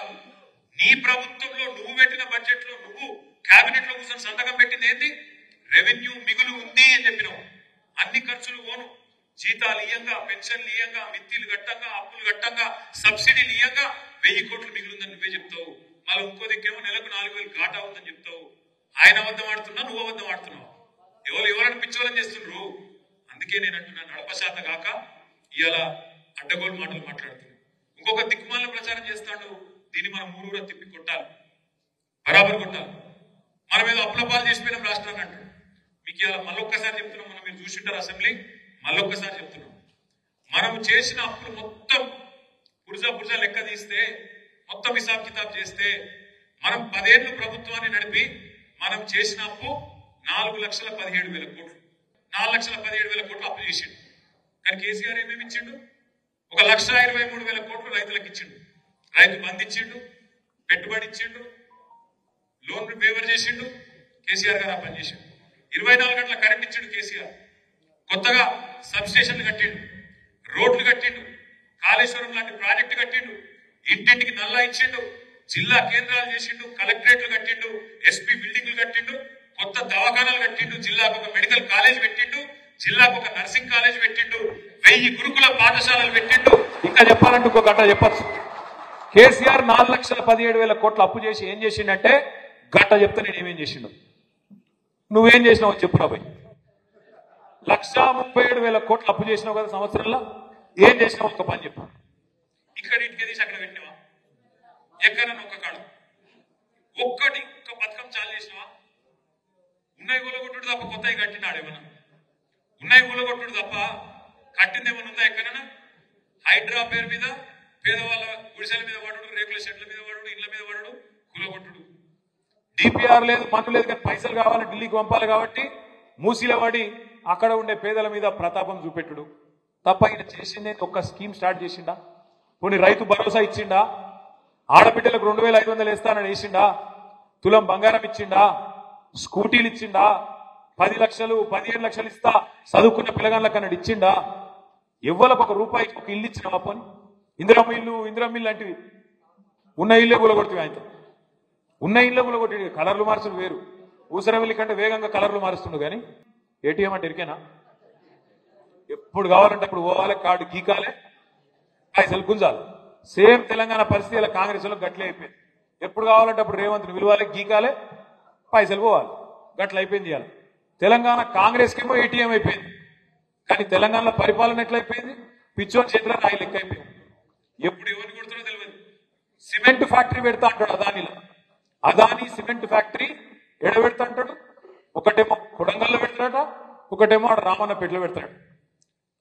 నీ ప్రభుత్వంలో నువ్వు పెట్టిన బడ్జెట్ లో నువ్వు కేబినెట్ లో కూర్చొని సంతకం పెట్టింది ఏంటి? రెవెన్యూ మిగులు ఉంది అని చెప్పినావు. అన్ని ఖర్చులు పోను, జీతాలు ఇయ్యంగా, పెన్షన్లు ఇయ్యంగా, మిత్తిలు గట్టంగా, అప్పులు గట్టంగా, సబ్సిడీలు ఇయ్యంగా 1000 కోట్లు మిగులుందని నువ్వే చెప్తావు. మళ్ళీ ఇంకో దిక్కేమో నెలకు 4000 ఘాటా ఉందని చెప్తావు. ఆయన అబద్ధం ఆడుతున్నా, నువ్వు అబద్ధం ఆడుతున్నావు. ఎవరైనా పిచ్చోళ్ళని చేస్తుండ్రు. అందుకే నేను అంటున్నా, నడప శాత కాక ఇవాళ అడ్డగోలు మాటలు మాట్లాడుతున్నావు. ఇంకొక దిక్కుమాల ప్రచారం చేస్తాడు. దీన్ని మనం ఊరూరా తిప్పి కొట్టాలి, బరాబర్ కొట్టాలి. మనం ఏదో అప్లపాలు చేసిపోయినాం రాష్ట్రాన్ని అంటాడు. మీకు ఇవాళ మళ్ళొక్కసారి చెప్తున్నాం, మనం మీరు చూసింటారు అసెంబ్లీ, మళ్ళొక్కసారి చెప్తున్నాం. మనం చేసిన అప్పులు మొత్తం పురుజా లెక్క తీస్తే, మొత్తం హిసాబ్ కితాబ్ చేస్తే, మనం 10 ఏళ్ళు ప్రభుత్వాన్ని నడిపి మనం చేసిన అప్పు 4,17,000 కోట్లు. 4,17,000 కోట్లు అప్పు చేసిండు. కానీ కేసీఆర్ ఏమేమి ఇచ్చిండు? 1,23,000 కోట్లు రైతులకు ఇచ్చిండు. రైతు బంధు ఇచ్చిండు, పెట్టుబడి ఇచ్చిండు, లోన్ ఫేవర్ చేసిండు. కేసీఆర్ గారు ఆ పని చేసిండు. 24 గంటల కరెంట్ ఇచ్చిండు కేసీఆర్. కొత్తగా సబ్ స్టేషన్లు కట్టిండు, రోడ్లు కట్టిండు, కాళేశ్వరం లాంటి ప్రాజెక్టు కట్టిండు, ఇంటింటికి నల్లా ఇచ్చిండు, జిల్లా కేంద్రాలు చేసిండు, కలెక్టరేట్లు కట్టిండు, ఎస్పీ బిల్డింగ్లు కట్టిండు, కొత్త దవాఖానాలు కట్టిండు, జిల్లాకు ఒక మెడికల్ కాలేజ్ పెట్టిండు, జిల్లాకు ఒక నర్సింగ్ కాలేజ్ పెట్టిండు, 1000 గురుకుల పాఠశాలలు పెట్టిండు. ఇంకా చెప్పాలంటే ఇంకో గంట చెప్పచ్చు. కేసీఆర్ 4,17,000 కోట్లు అప్పు చేసి ఏం చేసిండంటే, గంట చెప్తే నేను ఏమేం చేసిండు, నువ్వేం చేసినావు చెప్పు రాబోయ్. 1,37,000 కోట్లు అప్పు చేసినావు కదా సంవత్సరంలో, ఏం చేసినావు ఒక పని చెప్పు. ఇక్కడ ఇంటికి తీసి అక్కడ పెట్టినావా? ఎక్కడన్నా ఒక్క కాడు ఒక్కటి ఒక్క పథకం చాలు చేసినావా? ఉన్నాయి కూలగొట్టుడు తప్ప కొత్తవి కట్టినాడు ఏమన్నా? ఉన్నాయి కూలగొట్టుడు తప్ప కట్టింది ఏమన్నా ఉందా ఎక్కడన్నా? హైడ్రా పేరు మీద పేదవాళ్ళ గుడిసెల మీద పడుడు, రేకుల షెడ్ల మీద పడుడు, ఇళ్ల మీద పడుడు, కూలగొట్టుడు. డిపిఆర్ లేదు, మన్ను లేదు, కానీ పైసలు కావాలి, ఢిల్లీకి పంపాలి కాబట్టి మూసీల పడి అక్కడ ఉండే పేదల మీద ప్రతాపం చూపెట్టుడు తప్ప ఈయన చేసిందే ఒక్క స్కీమ్ స్టార్ట్ చేసిండా? కొన్ని రైతు భరోసా ఇచ్చిండా? ఆడబిడ్డలకు 2,500 వేస్తానని వేసిండా? తులం బంగారం ఇచ్చిండా? స్కూటీలు ఇచ్చిండా? 10 లక్షలు 15 లక్షలు ఇస్తా చదువుకున్న పిల్లగాళ్ళకి అన్నాడు ఇచ్చిండా? ఎవ్వలకు ఒక రూపాయికి ఒక ఇల్లు ఇచ్చిన పోని. ఇందిరమ్మిల్లు లాంటివి ఉన్న ఇల్లే కూలగొడుతుంది. ఆయనతో ఉన్న ఇల్లే కూలగొట్టి కలర్లు మార్చులు వేరు. ఊసరవెల్లి కంటే వేగంగా కలర్లు మారుస్తుండు. కానీ ఏటీఎం అంటే ఇరికేనా? ఎప్పుడు కావాలంటే అప్పుడు పోవాలి, కార్డు గీకాలే, పైసలు గుంజాలి. సేమ్ తెలంగాణ పరిస్థితి ఇలా కాంగ్రెస్ లో గట్లే అయిపోయింది. ఎప్పుడు కావాలంటే అప్పుడు రేవంత్ని విలువాలి, గీకాలే, పైసలు పోవాలి, గట్ల అయిపోయింది. ఇవాళ తెలంగాణ కాంగ్రెస్ కేమో ఏటీఎం అయిపోయింది. కానీ తెలంగాణలో పరిపాలన ఎట్లయిపోయింది? పిచ్చోని చేతిలో రాయి లెక్క అయిపోయింది. ఎప్పుడు ఎవరిని కొడుతున్నా తెలియదు. సిమెంట్ ఫ్యాక్టరీ పెడతా అంటాడు అదానిలో. అదాని సిమెంట్ ఫ్యాక్టరీ ఎడబెడతా అంటాడు. ఒకటేమో కొడంగల్లో పెడతాడట, ఒకటేమో ఆడ రామన్నపేటలో పెడతాడు.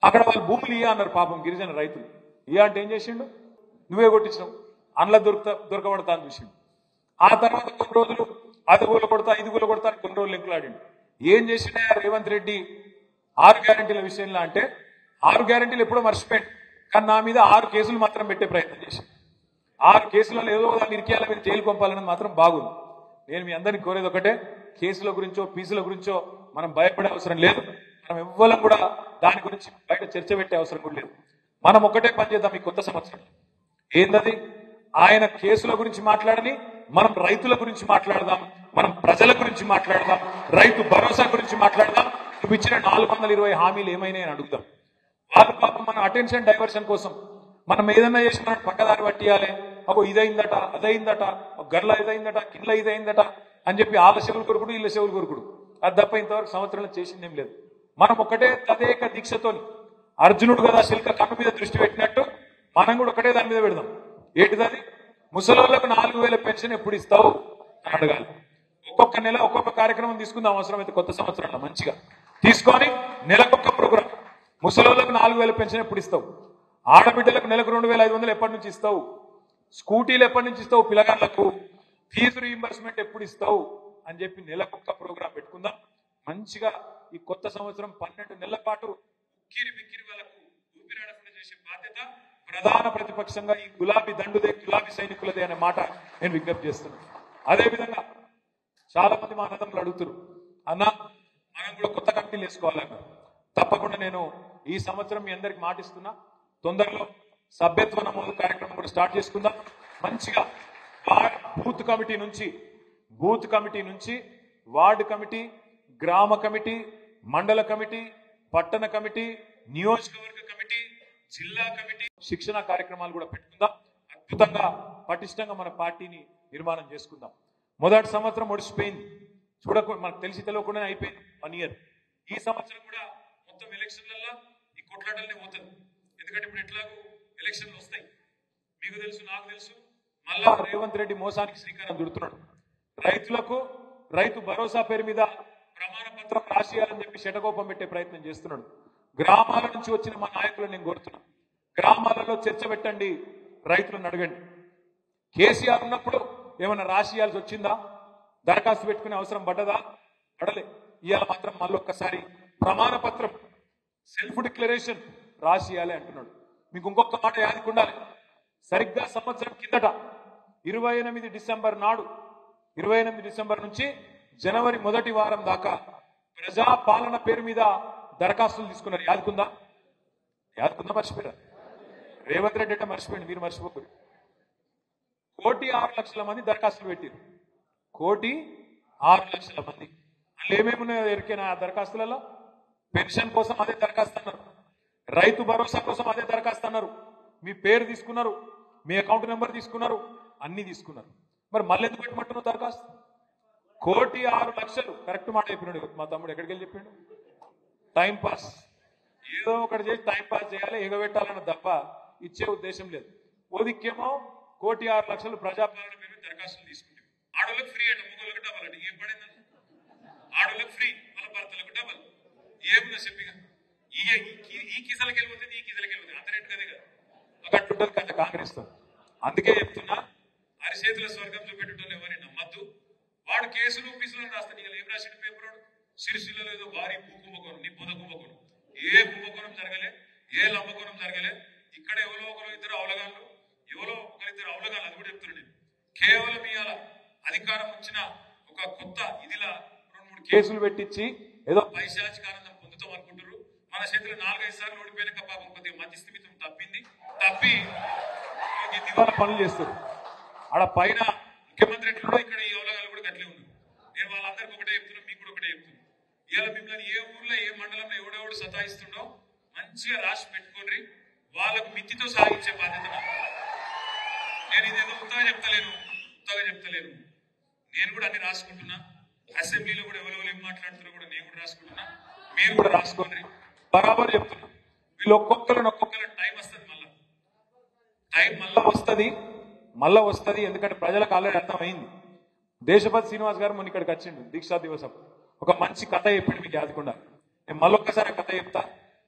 అక్కడ వాళ్ళు భూములు ఇయ్య అన్నారు పాపం గిరిజన రైతులు. ఇయ్య అంటే ఏం చేసిండు? నువ్వే కొట్టించినావు, అందులో దొరకబడతా అని చూసిండు. ఆ తర్వాత కొన్ని రోజులు అది కూల కొడతా ఇది కూల కొడతా అని కొన్ని రోజులు లెక్కలాడిండు. ఏం చేసిండే రేవంత్ రెడ్డి 6 గ్యారెంటీల విషయంలో అంటే 6 గ్యారెంటీలు ఎప్పుడో మర్చిపోయాడు. కానీ నా మీద 6 కేసులు మాత్రం పెట్టే ప్రయత్నం చేసి 6 కేసులలో ఏదో దాన్ని ఇరికేయాల మీరు జైలు పంపాలని మాత్రం బాగుంది. నేను మీ అందరినీ కోరేది ఒకటే, కేసుల గురించో ఫీజుల గురించో మనం భయపడే అవసరం లేదు. మనం ఎవ్వరం కూడా దాని గురించి బయట చర్చ పెట్టే అవసరం కూడా లేదు. మనం ఒకటే పని చేద్దాం ఈ కొత్త సంవత్సరం. ఏందది? ఆయన కేసుల గురించి మాట్లాడని, మనం రైతుల గురించి మాట్లాడదాం, మనం ప్రజల గురించి మాట్లాడదాం, రైతు భరోసా గురించి మాట్లాడదాం. నువ్వు ఇచ్చిన 420 హామీలు ఏమైనా అని అడుగుదాం. వాళ్ళు పాపం మన అటెన్షన్ డైవర్షన్ కోసం మనం ఏదన్నా చేసి మనం పక్కదారి పట్టియాలి, అగో ఇదైందట అదైందట, గర్ల ఇదైందట కింద ఇదైందట అని చెప్పి వాళ్ళ చెవులు కొరుకుడు వీళ్ళ చెవులు కొరుకుడు. అది తప్ప ఇంతవరకు సంవత్సరంలో చేసిందేం లేదు. మనం ఒకటే తదేక దీక్షతోని అర్జునుడు కదా శిల్క కన్ను మీద దృష్టి పెట్టినట్టు మనం కూడా ఒకటే దాని మీద పెడదాం. ఏంటిది? ముసలోళ్లకు 4,000 పెన్షన్ ఎప్పుడు ఇస్తావు అని అడగాలి. ఒక్కొక్క నెల ఒక్కొక్క కార్యక్రమం తీసుకుందాం అవసరమైతే కొత్త సంవత్సరంలో మంచిగా తీసుకొని నెలకొక్క ప్రోగ్రాం. ముసలోళ్లకు 4,000 పెన్షన్ ఎప్పుడు ఇస్తావు? ఆడబిడ్డలకు నెలకు 2,500 ఎప్పటి నుంచి ఇస్తావు? స్కూటీలు ఎప్పటి నుంచి ఇస్తావు? పిల్లగాళ్లకు ఫీజు రీయింబర్స్మెంట్ ఎప్పుడు ఇస్తావు అని చెప్పి నెలకొక్క ప్రోగ్రాం పెట్టుకుందాం. మంచిగా ఈ కొత్త సంవత్సరం 12 నెలల పాటు ఉక్కిరి బిక్కిరి వాళ్ళకు ఊపిరాడకుండా చేసే బాధ్యత ప్రధాన ప్రతిపక్షంగా ఈ గులాబీ దండుదే గులాబీ సైనికులదే అనే మాట నేను విజ్ఞప్తి చేస్తున్నాను. అదేవిధంగా చాలా మంది మా అన్నదమ్ములు అడుగుతారు, అన్న మనం కూడా కొత్త కమిటీలు వేసుకోవాలన్నారు. తప్పకుండా నేను ఈ సంవత్సరం మీ అందరికి మాటిస్తున్నా, తొందరలో సభ్యత్వ నమోదు కార్యక్రమం కూడా స్టార్ట్ చేసుకుందాం. మంచిగా బూత్ కమిటీ నుంచి వార్డు కమిటీ, గ్రామ కమిటీ, మండల కమిటీ, పట్టణ కమిటీ, నియోజకవర్గ కమిటీ, జిల్లా కమిటీ శిక్షణ కార్యక్రమాలు కూడా పెట్టుకుందాం. అద్భుతంగా పటిష్టంగా మన పార్టీని నిర్మాణం చేసుకుందాం. మొదటి సంవత్సరం ఒడిసిపోయింది, మనకు తెలిసి తెలియకుండానే అయిపోయింది 1 year. ఈ సంవత్సరం కూడా మొత్తం ఎలక్షన్లలో ఈ కొట్లాటలనే పోతుంది. ఎందుకంటే ఇప్పుడు ఎట్లాగో ఎలక్షన్లు వస్తాయి, మీకు తెలుసు, నాకు తెలుసు. మళ్ళా రేవంత్ రెడ్డి మోసానికి శ్రీకారం చుడుతున్నాడు. రైతులకు రైతు భరోసా పేరు మీద ప్రమాణ పత్రం రాసియాలని చెప్పి శటకోపం పెట్టే ప్రయత్నం చేస్తున్నాడు. గ్రామాల నుంచి వచ్చిన మా నాయకులను నేను కోరుతున్నా, గ్రామాలలో చర్చ పెట్టండి, రైతులను అడగండి. కేసీఆర్ ఉన్నప్పుడు ఏమైనా రాసియాల్సి వచ్చిందా? దరఖాస్తు పెట్టుకునే అవసరం పడ్డదా? పడలే. ఇవాళ మాత్రం మళ్ళొక్కసారి ప్రమాణ పత్రం, సెల్ఫ్ డిక్లరేషన్ రాసియాలి అంటున్నాడు. మీకు ఇంకొక మాట యాదికుండాలి, సరిగ్గా సంవత్సరం కిందట 28 డిసెంబర్ నాడు, 28 డిసెంబర్ నుంచి జనవరి మొదటి వారం దాకా ప్రజాపాలన పేరు మీద దరఖాస్తులు తీసుకున్నారు. యాదుకుందా? మర్చిపోయారా? రేవంత్ రెడ్డి అంటే మర్చిపోయింది, మీరు మర్చిపోకూడదు. 1,06,00,000 మంది దరఖాస్తులు పెట్టారు. 1,06,00,000 మంది. అందులో ఏమేమి ఉన్నాయో ఎరికైనా ఆ దరఖాస్తులలో? పెన్షన్ కోసం అదే దరఖాస్తు అన్నారు, రైతు భరోసా కోసం అదే దరఖాస్తు అన్నారు, మీ పేరు తీసుకున్నారు, మీ అకౌంట్ నెంబర్ తీసుకున్నారు, అన్ని తీసుకున్నారు. మరి మళ్ళీ ఎందుకు పెట్టమంటున్నారు దరఖాస్తు? 1,06,00,000. కరెక్ట్ మాట చెప్పినాడు మా తమ్ముడు. ఎక్కడికి వెళ్ళి చెప్పిండు? టైం పాస్, ఏదో ఒకటి చేసి టైం పాస్ చేయాలి, ఎగబెట్టాలన్న తప్ప ఇచ్చే ఉద్దేశం లేదు. ఓదిక్కేమో 1,06,00,000 ప్రజాపాలన పేరు దరఖాస్తులు తీసుకుంటాం. ఆడోళ్ళకి ఫ్రీ అంటే మొగోళ్ళకి డబల్ అంటే ఏం పడిందని? ఆడోళ్ళకి ఫ్రీ, వాళ్ళ భర్తలకు డబల్. ఏముందో చెప్పిగా ఈ కిసలకి వెళ్ళిపోతుంది, ఈ కిసలకి వెళ్ళిపోతుంది, అంత రేటు కదే కదా. అట్లుంటుంది కదా కాంగ్రెస్ తో. అందుకే చెప్తున్నా, అరిచేతుల స్వర్గం చూపెట్టడం ఎవరిని నమ్మద్దు. వాడు కేసులు పీసులు రాస్తాడు. ఇక ఏం రాసిన పేపర్ వాడు? సిరిసిల్లలో ఏదో భారీ కుంభకోణం, నీ పొద కుంభకోణం. ఏ కుంభకోణం జరగలే, ఏ లంబకోణం జరగలే. ఇక్కడ ఎవరో ఒకరు ఇద్దరు అవలగాళ్ళు, ఎవరో ఒకరిద్దరు అవలగాళ్ళు, అది కూడా చెప్తున్నాడు నేను. కేవలం ఇవాళ అధికారం వచ్చిన ఒక కొత్త ఇదిలా 2-3 కేసులు పెట్టించి ఏదో పైశాచిక ఆనందం పొందుతాం అనుకుంటారు. మన చేతిలో 4-5 సార్లు ఓడిపోయినాక పాపం కొద్దిగా మధ్యస్థిమితం తప్పి దివాలా పనులు చేస్తారు. ఆడ పైన ముఖ్యమంత్రి ఎట్లా ఇక్కడ ఈ అవలగాళ్ళు కూడా గట్లే ఉన్నారు. నేను వాళ్ళందరికీ ఒకటే చెప్తున్నా, మీకు కూడా ఒకటే చెప్తున్నా. ఇవాళ మిమ్మల్ని ఏ ఊర్లో ఏ మండలంలో ఎవడెవడు సతాయిస్తుండో మంచిగా రాసి పెట్టుకోండి. వాళ్ళకు మిత్తితో సాగించే బాధ్యత నాకు. నేను ఇదేదో ఉత్తగా చెప్తలేను. నేను కూడా అన్ని రాసుకుంటున్నా. అసెంబ్లీలో కూడా ఎవరెవరు ఏం మాట్లాడుతున్నారో కూడా నేను కూడా రాసుకుంటున్నా. మీరు కూడా రాసుకోండి. బరాబర్ చెప్తున్నా. వీళ్ళు ఒక్కొక్కరు టైం వస్తుంది, టైం మళ్ళా వస్తుంది. ఎందుకంటే ప్రజలకు ఆల్రెడీ అర్థమైంది. దేశపతి శ్రీనివాస్ గారు మొన్న ఇక్కడికి వచ్చిండు దీక్షా దివసం. ఒక మంచి కథ చెప్పిండు, మీకు యాదకుండా. నేను మళ్ళొక్కసారి కథ చెప్తా,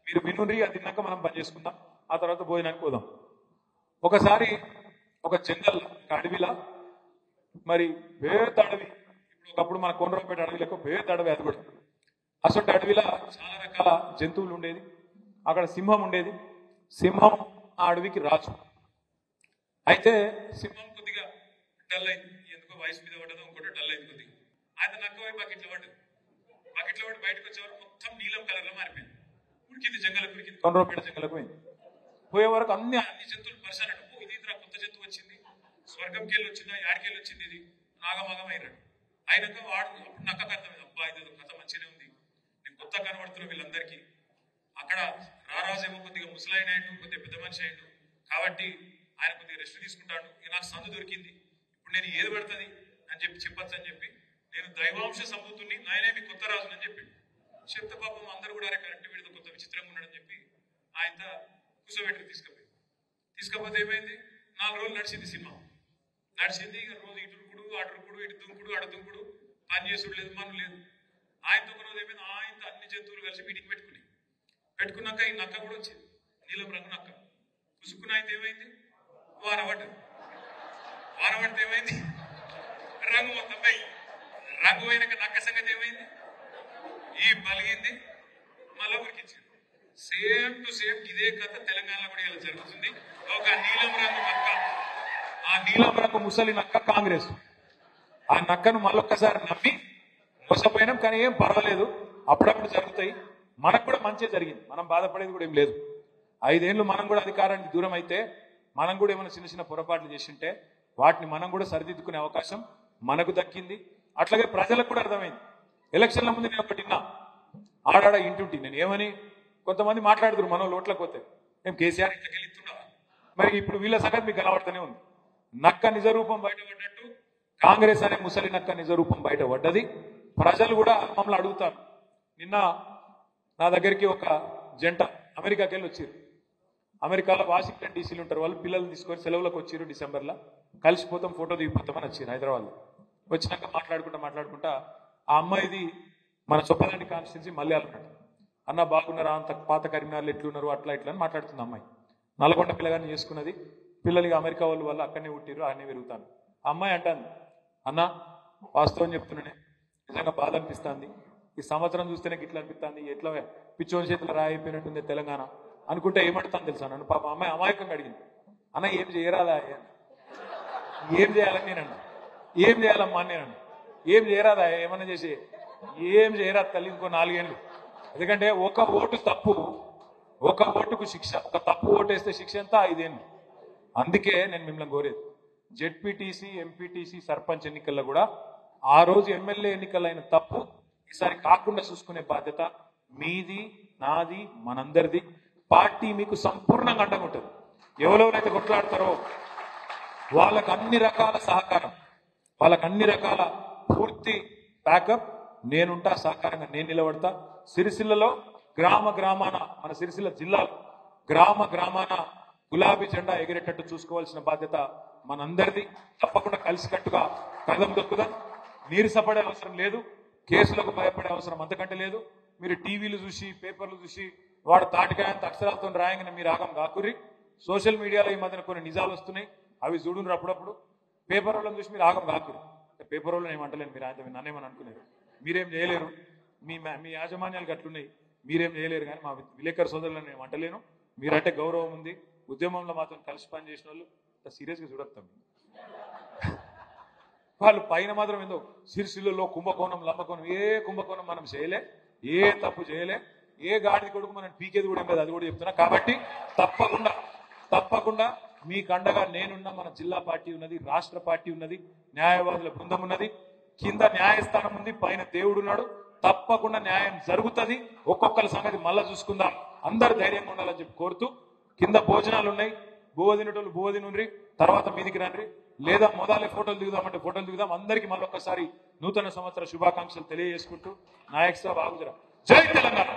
మీరు వినుండ్రి. అది తిన్నాక మనం పని చేసుకుందాం, ఆ తర్వాత భోజనానికి పోదాం. ఒకసారి ఒక జంగల్ అడవిలా, మరి పేద అడవి, ఇప్పుడు ఒకప్పుడు మన కోనరావుపేట అడవి లెక్క పేద అడవి, అది కూడా అసలు అడవిలా చాలా రకాల జంతువులు ఉండేది. అక్కడ సింహం ఉండేది. సింహం ఆ అడవికి రాజు. అయితే సింహం కొద్దిగా డల్ అయింది, ఎందుకో వయసు మీద పడ్డదో ఇంకోటి డల్ అయింది కొద్దిగా. ఆయన నక్క పోయి బకెట్లో పడ్డది. బయటకు వచ్చేవారు మొత్తం నీలం కలర్ లో మారిపోయింది. ఉడికింది, జంగలకు ఉడికింది, కొండపేట జంగలకు పోయింది. పోయే వరకు అన్ని జంతువులు పరిశానట. ఇది కొత్త జంతువు వచ్చింది, స్వర్గంకి వెళ్ళి వచ్చిందా, యాడికెళ్ళి వచ్చింది, ఇది నాగమాగం అయినాడు. అయినాక వాడు అప్పుడు నక్కకు అర్థమైంది, అబ్బా ఇదేదో కథ మంచిగానే ఉంది, నేను కొత్త కనబడుతున్నా వీళ్ళందరికీ. అక్కడ రారాజు ఏమో కొద్దిగా ముసలాయన అయ్యిండు, కొద్దిగా పెద్ద మనిషి అయ్యిండు. కాబట్టి ఆయన కొద్దిగా రెస్ట్ తీసుకుంటాడు. నాకు సందు దొరికింది, ఇప్పుడు నేను ఏది పడుతుంది అని చెప్పచ్చు అని చెప్పి, నేను దైవాంశ సంబూతుని, నాయనేమి కొత్త రాజు అని చెప్పి చెప్తే పాపం అందరూ కూడా కరెక్ట్ వీడితో కొత్త విచిత్రంగా ఉన్నాడని చెప్పి ఆయన కూర్చోబెట్టి తీసుకపోతే ఏమైంది, 4 రోజులు నడిచింది సినిమా. నడిచింది. ఇక రోజు ఇటుకుడు అటుకుడు, ఇటు దుంకుడు అటు దుంకుడు, పని చేసుడు లేదు, మను లేదు. ఆయనతో ఒక రోజు ఏమైంది, ఆయనతో అన్ని జంతువులు కలిసి మీటింగ్ పెట్టుకున్నాక ఈ నక్క కూడా వచ్చింది, నీలం రంగు నక్క. పుసుకున్న అయితే ఏమైంది, వాన పడితే ఏమైంది, రంగు మొత్తం పోయి. రంగు పోయినాక నక్క సంగతి ఏమైంది, ఈ పలిగింది, మళ్ళా ఉరికించింది. సేమ్ టు సేమ్ ఇదే కథ తెలంగాణలో కూడా ఇలా జరుగుతుంది. ఒక నీలం రంగు నక్క, ఆ నీలం రంగు ముసలి నక్క కాంగ్రెస్. ఆ నక్కను మళ్ళొక్కసారి నమ్మి మోసపోయినాం. కానీ ఏం పర్వాలేదు, అప్పుడప్పుడు జరుగుతాయి. మనకు కూడా మంచి జరిగింది, మనం బాధపడేది కూడా ఏం లేదు. 5 ఏళ్ళు మనం కూడా అధికారానికి దూరం అయితే మనం కూడా ఏమైనా చిన్న చిన్న పొరపాట్లు చేసింటే వాటిని మనం కూడా సరిదిద్దుకునే అవకాశం మనకు దక్కింది. అట్లాగే ప్రజలకు కూడా అర్థమైంది. ఎలక్షన్ల ముందు నేను ఒకటి విన్నా, ఆడాడ ఇంటుంటి నేను ఏమని కొంతమంది మాట్లాడుతున్నారు మన లోట్లకు పోతే మేము కేసీఆర్ ఇంట్లోకి వెళ్తున్నావా, మరి ఇప్పుడు వీళ్ళ సంగతి మీకు కనబడుతూనే ఉంది. నక్క నిజరూపం బయటపడ్డట్టు కాంగ్రెస్ అనే ముసలి నక్క నిజరూపం బయటపడ్డది. ప్రజలు కూడా మమ్మల్ని అడుగుతారు. నిన్న నా దగ్గరికి ఒక జంట అమెరికాకి వెళ్ళి వచ్చారు. అమెరికాలో వాషింగ్టన్ డీసీలు ఉంటారు వాళ్ళు. పిల్లలు తీసుకొని సెలవులకు వచ్చారు డిసెంబర్లో. కలిసిపోతాం ఫోటో దిగిపోతామని వచ్చారు హైదరాబాద్లో. వచ్చినాక మాట్లాడుకుంటా ఆ అమ్మాయిది మన చొప్పదండి కాన్స్టిట్యున్సీ మల్యాల ఉన్నట్టు. అన్న బాగున్నారా, అంత పాత కరీంనగర్లు ఎట్లున్నారు అట్లా ఇట్లా అని మాట్లాడుతుంది అమ్మాయి. నల్గొండ పిల్లగాని చేసుకున్నది. పిల్లలకి అమెరికా వాళ్ళు వల్ల అక్కడనే పుట్టిరు, అన్నీ పెరుగుతాను. ఆ అమ్మాయి అంటాను, అన్న వాస్తవం చెప్తున్నానే నిజంగా బాధ అనిపిస్తుంది. ఈ సంవత్సరం చూస్తేనే ఇట్లా అనిపిస్తుంది, ఎట్లా పిచ్చోని చేతిలో రాయిపోయినట్టుంది తెలంగాణ అనుకుంటే ఏమంటాను తెలుసా నన్ను. పాప అమ్మాయి అమాయకంగా అడిగింది, అన్న ఏం చేయరాదా, ఏం చేయాలని నేనన్నా. ఏం చేయాలమ్మా నేనన్నా, ఏం చేయరాదా, ఏమన్నా చేసి ఏం చేయరాదు తల్లి ఇంకో 4 ఏళ్ళు. ఎందుకంటే ఒక ఓటు తప్పు, ఒక ఓటుకు శిక్ష. ఒక తప్పు ఓటు వేస్తే శిక్ష ఎంత, 5 ఏళ్ళు. అందుకే నేను మిమ్మల్ని కోరేది, జెడ్పీటీసీ ఎంపీటీసీ సర్పంచ్ ఎన్నికల్లో కూడా ఆ రోజు ఎమ్మెల్యే ఎన్నికలైన తప్పు ఈసారి కాకుండా చూసుకునే బాధ్యత మీది, నాది, మనందరిది. పార్టీ మీకు సంపూర్ణంగా అండగా ఉంటుంది. ఎవరెవరైతే కొట్లాడతారో వాళ్ళకు అన్ని రకాల సహకారం, వాళ్ళకు అన్ని రకాల పూర్తి బ్యాకప్ నేనుంటా. సహకారంగా నేను నిలబడతా. సిరిసిల్లలో గ్రామాన మన సిరిసిల్ల జిల్లాలో గ్రామాన గులాబీ జెండా ఎగిరేటట్టు చూసుకోవాల్సిన బాధ్యత మనందరిది. తప్పకుండా కలిసికట్టుగా కదం దొక్కుదాం. నీరసపడే అవసరం లేదు, కేసులకు భయపడే అవసరం అంతకంటే లేదు. మీరు టీవీలు చూసి పేపర్లు చూసి వాడు తాటికాయంత అక్షరాలతో రాయంగానే మీరు ఆగం కాకుర్రి. సోషల్ మీడియాలో ఈ మధ్యన కొన్ని నిజాలు వస్తున్నాయి, అవి చూడున్నారు అప్పుడప్పుడు. పేపర్ వాళ్ళని చూసి మీరు ఆగం కాకుర్రి. పేపర్ వాళ్ళని ఏమంటలేను, మీరు ఆయన నన్నేమని అనుకున్నారు. మీరేం చేయలేరు, మీ యాజమాన్యాలు అట్లున్నాయి, మీరేం చేయలేరు. కానీ మా విలేకరు సోదరులను నేను అంటలేను. మీరంటే గౌరవం ఉంది. ఉద్యమంలో మాత్రం కలిసి పని చేసిన వాళ్ళు సీరియస్గా చూడొస్తాం. వాళ్ళు పైన మాత్రం ఏందో సిరిసిల్లలో కుంభకోణం లంబకోణం, ఏ కుంభకోణం మనం చేయలే, ఏ తప్పు చేయలే, ఏ గాడిది కొడుకు మనం పీకేది కూడా ఏం లేదు, అది కూడా చెప్తున్నా. కాబట్టి తప్పకుండా మీకు అండగా నేనున్నా. మన జిల్లా పార్టీ ఉన్నది, రాష్ట్ర పార్టీ ఉన్నది, న్యాయవాదుల బృందం ఉన్నది, కింద న్యాయస్థానం ఉంది, పైన దేవుడు ఉన్నాడు. తప్పకుండా న్యాయం జరుగుతుంది. ఒక్కొక్కరి సంగతి మళ్ళా చూసుకుందాం. అందరు ధైర్యంగా ఉండాలని చెప్పి కోరుతూ, కింద భోజనాలు ఉన్నాయి, బోధినటోళ్ళు బోధినుండ్రి, తర్వాత మీదికి రండి. లేదా మొదలే ఫోటోలు దిగుదామంటే ఫోటోలు దిగుదాం. అందరికీ మళ్ళొక్కసారి నూతన సంవత్సర శుభాకాంక్షలు తెలియజేసుకుంటూ నాయక్ సాబ్ ఆగుజరా. జై తెలంగాణ.